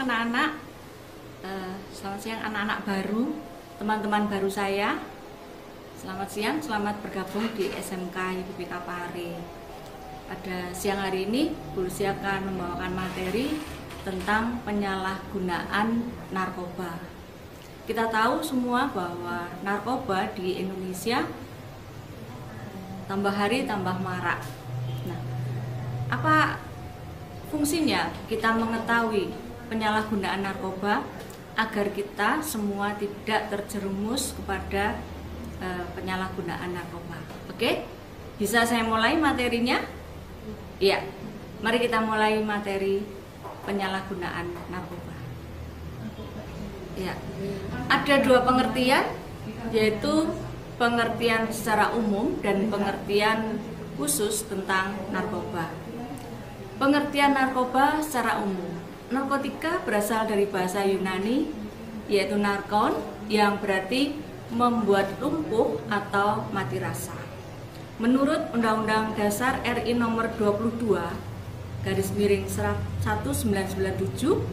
siang anak-anak. Selamat siang anak-anak baru, teman-teman baru saya. Selamat siang, selamat bergabung di SMK YPBK Pare. Pada siang hari ini, Bu Lucy akan membawakan materi tentang penyalahgunaan narkoba. Kita tahu semua bahwa narkoba di Indonesia tambah hari tambah marak. Nah, apa fungsinya kita mengetahui penyalahgunaan narkoba agar kita semua tidak terjerumus kepada penyalahgunaan narkoba? Oke, bisa saya mulai materinya? Iya, mari kita mulai materi penyalahgunaan narkoba. Ya, ada dua pengertian, yaitu pengertian secara umum dan pengertian khusus tentang narkoba. Pengertian narkoba secara umum. Narkotika berasal dari bahasa Yunani, yaitu narkon, yang berarti membuat lumpuh atau mati rasa. Menurut Undang-Undang Dasar RI nomor 22/1997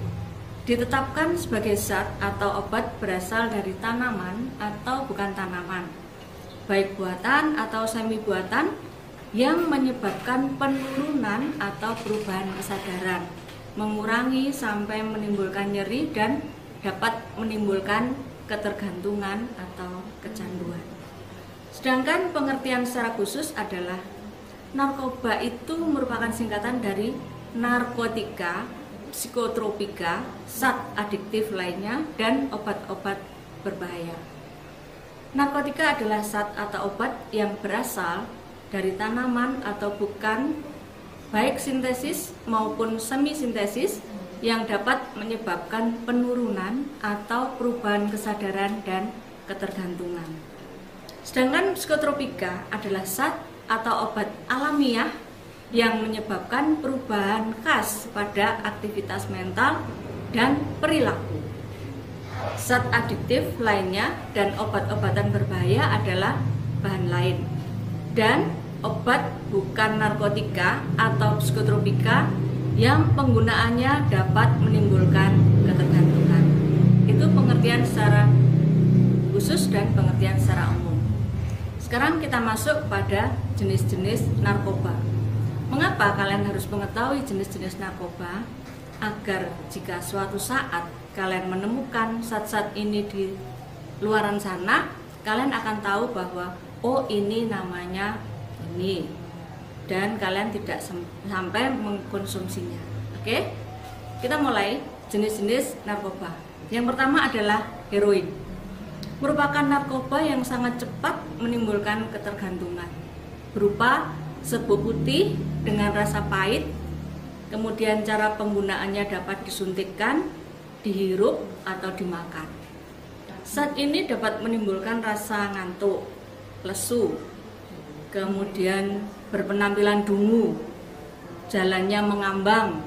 ditetapkan sebagai zat atau obat berasal dari tanaman atau bukan tanaman, baik buatan atau semi buatan, yang menyebabkan penurunan atau perubahan kesadaran, mengurangi sampai menimbulkan nyeri dan dapat menimbulkan ketergantungan atau kecanduan. Sedangkan pengertian secara khusus adalah narkoba itu merupakan singkatan dari narkotika, psikotropika, zat adiktif lainnya, dan obat-obat berbahaya. Narkotika adalah zat atau obat yang berasal dari tanaman atau bukan, baik sintesis maupun semi-sintesis, yang dapat menyebabkan penurunan atau perubahan kesadaran dan ketergantungan. Sedangkan psikotropika adalah zat atau obat alamiah yang menyebabkan perubahan khas pada aktivitas mental dan perilaku. Zat adiktif lainnya dan obat-obatan berbahaya adalah bahan lain. Dan obat bukan narkotika atau psikotropika yang penggunaannya dapat menimbulkan ketergantungan. Itu pengertian secara khusus dan pengertian secara umum. Sekarang kita masuk pada jenis-jenis narkoba. Mengapa kalian harus mengetahui jenis-jenis narkoba? Agar jika suatu saat kalian menemukan zat-zat ini di luaran sana, kalian akan tahu bahwa oh ini namanya ini, dan kalian tidak sampai mengkonsumsinya. Oke, kita mulai jenis-jenis narkoba. Yang pertama adalah heroin. Merupakan narkoba yang sangat cepat menimbulkan ketergantungan, berupa serbuk putih dengan rasa pahit. Kemudian cara penggunaannya dapat disuntikkan, dihirup, atau dimakan. Zat ini dapat menimbulkan rasa ngantuk, lesu, kemudian berpenampilan dungu, jalannya mengambang,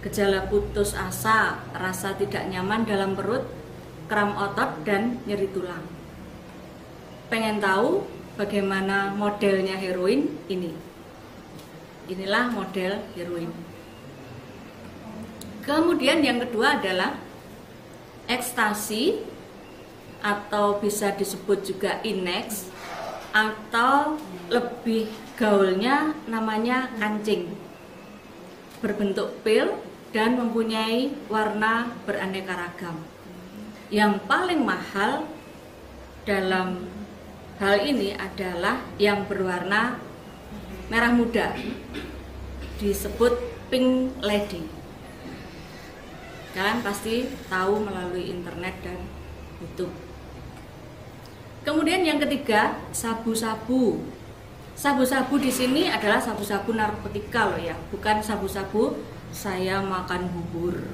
gejala putus asa, rasa tidak nyaman dalam perut, kram otot, dan nyeri tulang. Pengen tahu bagaimana modelnya heroin ini? Inilah model heroin. Kemudian yang kedua adalah ekstasi, atau bisa disebut juga inex, atau lebih gaulnya namanya kancing. Berbentuk pil dan mempunyai warna beraneka ragam. Yang paling mahal dalam hal ini adalah yang berwarna merah muda, disebut pink lady. Kalian pasti tahu melalui internet dan YouTube. Kemudian yang ketiga, sabu-sabu. Sabu-sabu di sini adalah sabu-sabu narkotika loh ya, bukan sabu-sabu saya makan bubur.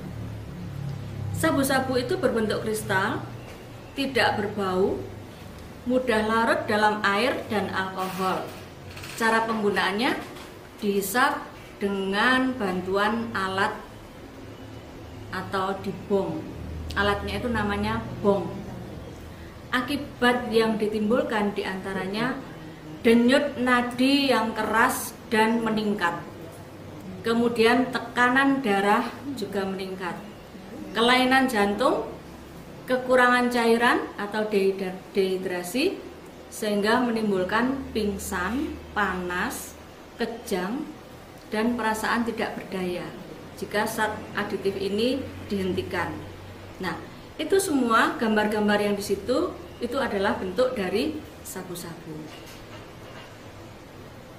Sabu-sabu itu berbentuk kristal, tidak berbau, mudah larut dalam air dan alkohol. Cara penggunaannya dihisap dengan bantuan alat atau dibong. Alatnya itu namanya bong. Akibat yang ditimbulkan diantaranya denyut nadi yang keras dan meningkat. Kemudian tekanan darah juga meningkat. kelainan jantung, kekurangan cairan atau dehidrasi, sehingga menimbulkan pingsan, panas, kejang, dan perasaan tidak berdaya jika zat aditif ini dihentikan. Nah, itu semua gambar-gambar yang di situ itu adalah bentuk dari sabu-sabu.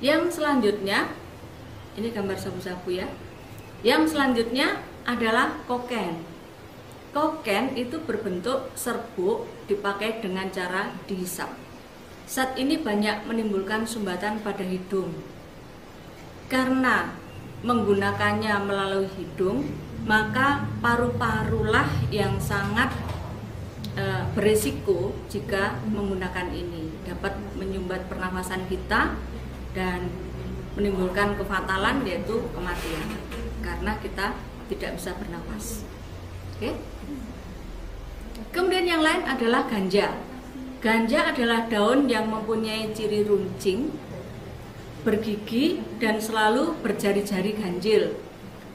Yang selanjutnya, ini gambar sabu-sabu ya. Yang selanjutnya adalah kokain. Kokain itu berbentuk serbuk dipakai dengan cara dihisap. Zat ini banyak menimbulkan sumbatan pada hidung. Karena menggunakannya melalui hidung, maka paru-parulah yang sangat berisiko jika menggunakan ini. Dapat menyumbat pernafasan kita dan menimbulkan kefatalan, yaitu kematian, karena kita tidak bisa bernafas. Oke. Kemudian yang lain adalah ganja. Ganja adalah daun yang mempunyai ciri runcing, bergigi, dan selalu berjari-jari ganjil.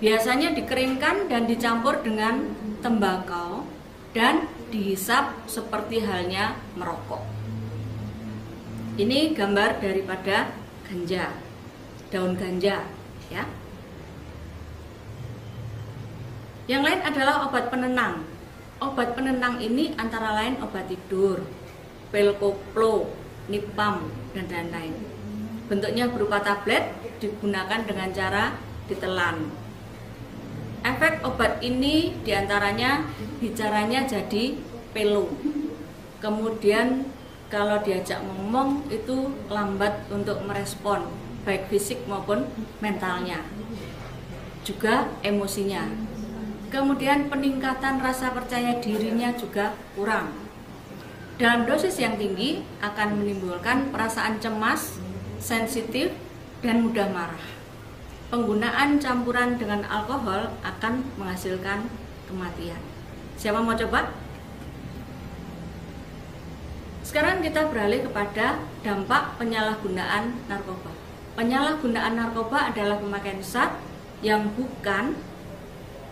Biasanya dikeringkan dan dicampur dengan tembakau dan dihisap seperti halnya merokok. Ini gambar daripada ganja, daun ganja ya. Yang lain adalah obat penenang. Obat penenang ini antara lain obat tidur, pil koplo, nipam, dan lain-lain. Bentuknya berupa tablet, digunakan dengan cara ditelan. Efek obat ini diantaranya bicaranya jadi pelu. Kemudian kalau diajak ngomong itu lambat untuk merespon, baik fisik maupun mentalnya, juga emosinya. Kemudian peningkatan rasa percaya dirinya juga kurang. Dalam dosis yang tinggi akan menimbulkan perasaan cemas, sensitif, dan mudah marah. Penggunaan campuran dengan alkohol akan menghasilkan kematian. Siapa mau coba? Sekarang kita beralih kepada dampak penyalahgunaan narkoba. Penyalahgunaan narkoba adalah pemakaian zat yang bukan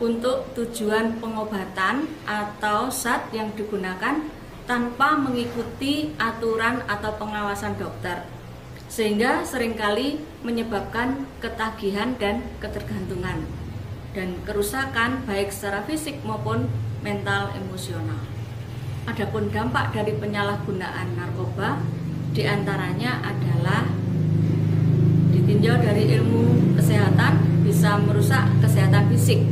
untuk tujuan pengobatan atau zat yang digunakan tanpa mengikuti aturan atau pengawasan dokter, sehingga seringkali menyebabkan ketagihan dan ketergantungan dan kerusakan baik secara fisik maupun mental emosional. Adapun dampak dari penyalahgunaan narkoba diantaranya adalah ditinjau dari ilmu kesehatan bisa merusak kesehatan fisik.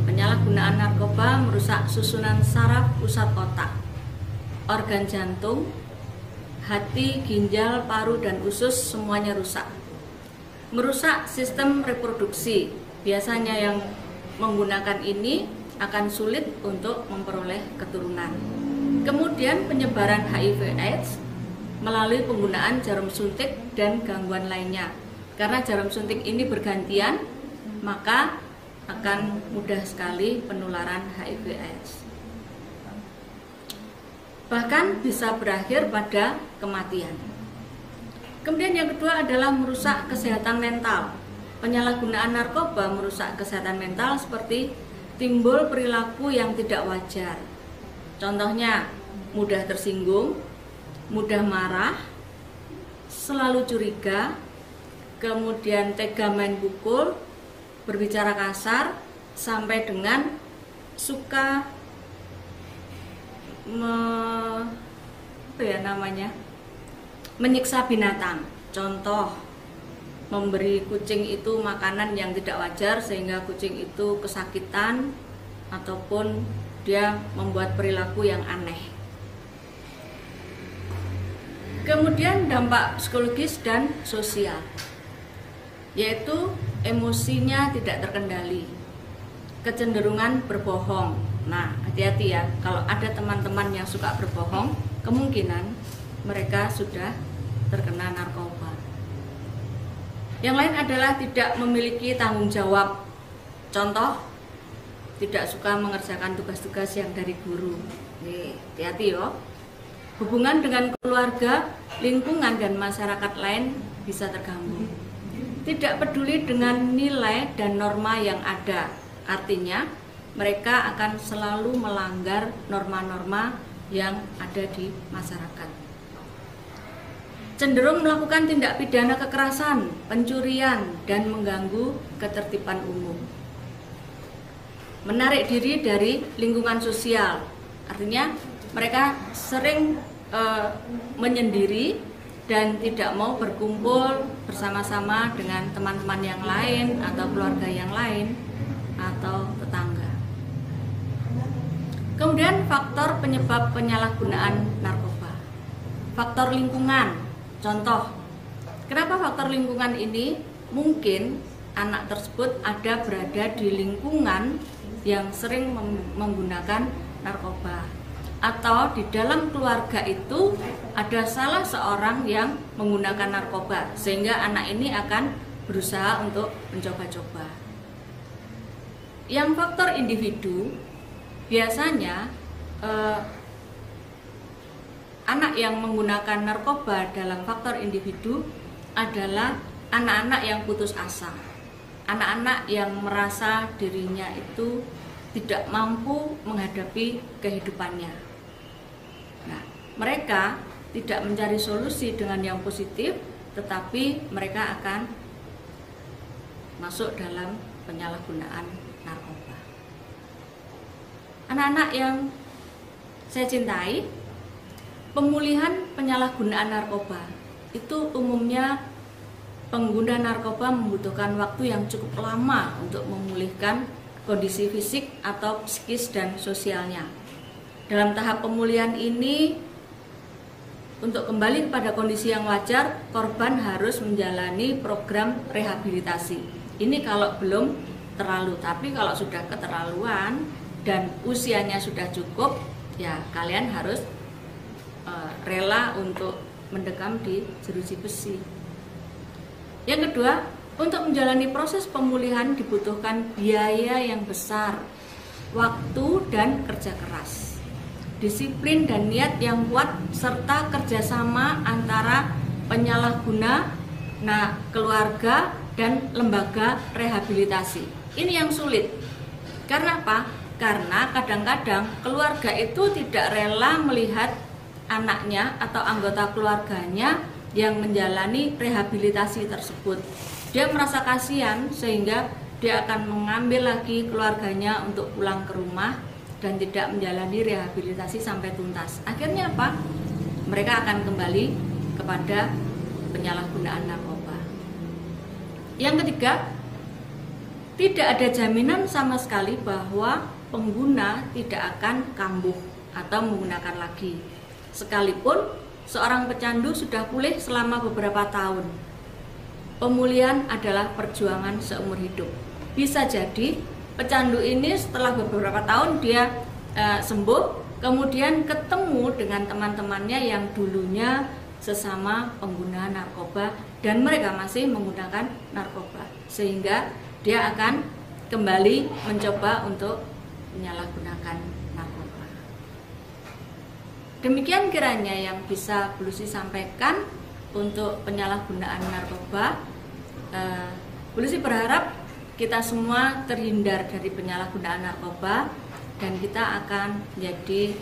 Penyalahgunaan narkoba merusak susunan saraf pusat otak, organ jantung, hati, ginjal, paru, dan usus semuanya rusak. Merusak sistem reproduksi. Biasanya yang menggunakan ini akan sulit untuk memperoleh keturunan. Kemudian penyebaran HIV/AIDS melalui penggunaan jarum suntik dan gangguan lainnya. Karena jarum suntik ini bergantian, maka akan mudah sekali penularan HIV/AIDS. Bahkan bisa berakhir pada kematian. Kemudian yang kedua adalah merusak kesehatan mental. Penyalahgunaan narkoba merusak kesehatan mental seperti timbul perilaku yang tidak wajar. Contohnya, mudah tersinggung, mudah marah, selalu curiga, kemudian tega main pukul, berbicara kasar, sampai dengan suka menyiksa binatang. Contoh, memberi kucing itu makanan yang tidak wajar sehingga kucing itu kesakitan, ataupun dia membuat perilaku yang aneh. Kemudian dampak psikologis dan sosial, yaitu emosinya tidak terkendali, kecenderungan berbohong. Nah, hati-hati ya, kalau ada teman-teman yang suka berbohong, kemungkinan mereka sudah terkena narkoba. Yang lain adalah tidak memiliki tanggung jawab. Contoh, tidak suka mengerjakan tugas-tugas yang dari guru. Hati-hati yo. Hubungan dengan keluarga, lingkungan, dan masyarakat lain bisa terganggu. Tidak peduli dengan nilai dan norma yang ada. Artinya, mereka akan selalu melanggar norma-norma yang ada di masyarakat. Cenderung melakukan tindak pidana kekerasan, pencurian, dan mengganggu ketertiban umum. Menarik diri dari lingkungan sosial, artinya mereka sering menyendiri dan tidak mau berkumpul bersama-sama dengan teman-teman yang lain atau keluarga yang lain atau tetangga. Kemudian faktor penyebab penyalahgunaan narkoba. Faktor lingkungan. Contoh, kenapa faktor lingkungan ini? Mungkin anak tersebut ada berada di lingkungan yang sering menggunakan narkoba, atau di dalam keluarga itu ada salah seorang yang menggunakan narkoba, sehingga anak ini akan berusaha untuk mencoba-coba. Yang faktor individu, biasanya anak yang menggunakan narkoba dalam faktor individu adalah anak-anak yang putus asa, anak-anak yang merasa dirinya itu tidak mampu menghadapi kehidupannya. Nah, mereka tidak mencari solusi dengan yang positif, tetapi mereka akan masuk dalam penyalahgunaan narkoba. Anak-anak yang saya cintai, pemulihan penyalahgunaan narkoba itu umumnya pengguna narkoba membutuhkan waktu yang cukup lama untuk memulihkan kondisi fisik atau psikis dan sosialnya. Dalam tahap pemulihan ini, untuk kembali kepada kondisi yang wajar, korban harus menjalani program rehabilitasi. Ini kalau belum terlalu, tapi kalau sudah keterlaluan dan usianya sudah cukup, ya kalian harus rela untuk mendekam di jeruji besi. Yang kedua, untuk menjalani proses pemulihan dibutuhkan biaya yang besar, waktu dan kerja keras, disiplin dan niat yang kuat, serta kerjasama antara penyalahguna, keluarga, dan lembaga rehabilitasi. Ini yang sulit. Karena apa? Karena kadang-kadang keluarga itu tidak rela melihat anaknya atau anggota keluarganya yang menjalani rehabilitasi tersebut. Dia merasa kasihan sehingga dia akan mengambil lagi keluarganya untuk pulang ke rumah dan tidak menjalani rehabilitasi sampai tuntas. Akhirnya apa? Mereka akan kembali kepada penyalahgunaan narkoba. Yang ketiga, tidak ada jaminan sama sekali bahwa pengguna tidak akan kambuh atau menggunakan lagi. Sekalipun seorang pecandu sudah pulih selama beberapa tahun, pemulihan adalah perjuangan seumur hidup. Bisa jadi pecandu ini setelah beberapa tahun dia sembuh, kemudian ketemu dengan teman-temannya yang dulunya sesama pengguna narkoba dan mereka masih menggunakan narkoba, sehingga dia akan kembali mencoba untuk menyalahgunakan narkoba. Demikian kiranya yang bisa Bu Lucy sampaikan untuk penyalahgunaan narkoba. Bu Lucy berharap kita semua terhindar dari penyalahgunaan narkoba dan kita akan menjadi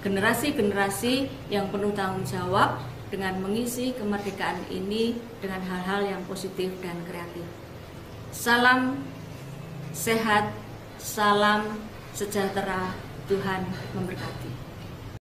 generasi-generasi yang penuh tanggung jawab dengan mengisi kemerdekaan ini dengan hal-hal yang positif dan kreatif. Salam sehat, salam sejahtera, Tuhan memberkati.